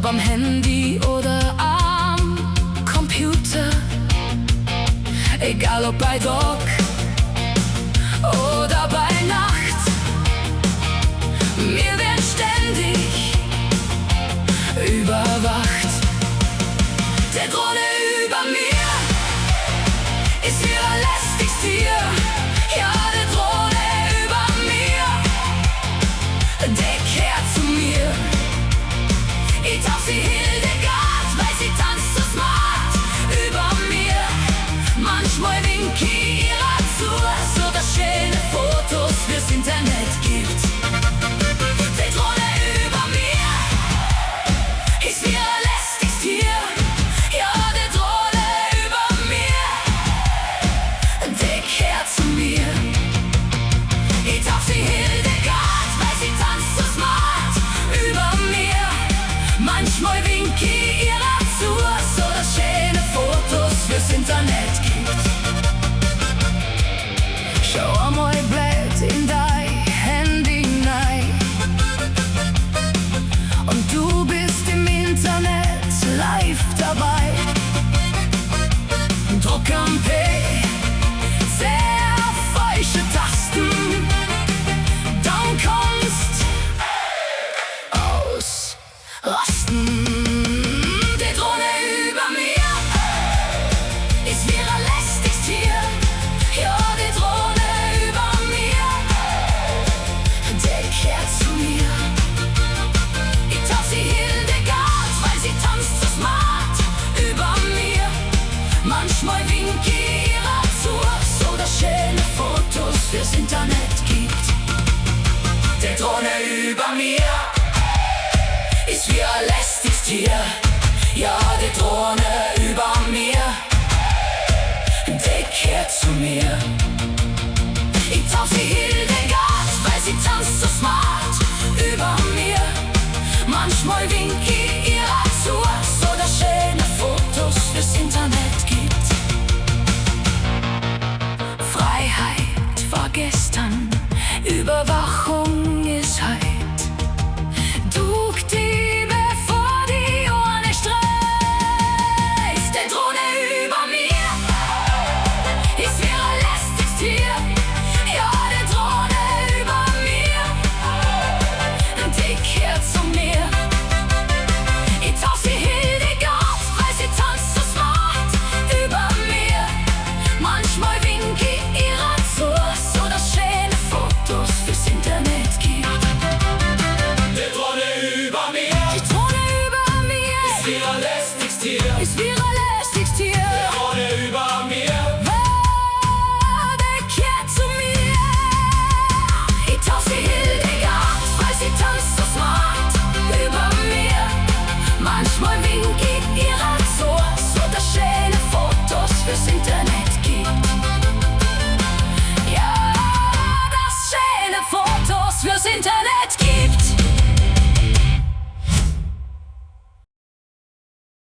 ob am Handy oder am Computer, egal ob bei Tag oder bei Nacht, wir werden ständig überwacht. Der Drohne über mir ist wie ein lästiges Tier. Ja, der Drohne über mir, der kehrt zu mir. Ich tauch sie Hildegard, weil sie tanzt so smart über mir. Manchmal wink ich ihrer zu, so dass schöne Fotos fürs Internet gibt. Der Drohne über mir ist wie ein lästiges Tier. Ja, der Drohne über mir, der kehrt zu mir. Ich tauch sie Hildegard, weil sie tanzt so smart über mir. Manchmal wink ich ihrer zu, so dass schöne Fotos fürs Internet gibt. Schau einmal blöd in dein Handy rein und du bist im Internet live dabei. Druck am P, sehr falsche Tasten, dann kommst ausrasten. Die Drohne über mir ist wie ein lästiges Tier. Ja, die Drohne über mir, der kehrt zu mir. Ich tauch sie Hildegard, weil sie tanzt so smart über mir. Manchmal wink ich ihrer zu, so dass schöne Fotos fürs Internet gibt. Der Drohne über mir ist wie ein lästiges Tier. Ja, die Drohne über mir, der kehrt zu mir. Ich tauch sie Hildegard, weil sie tanzt so smart über mir. Manchmal wink ich ihrer zu, so dass schöne Fotos fürs Internet gibt. Freiheit war gestern, Überwachung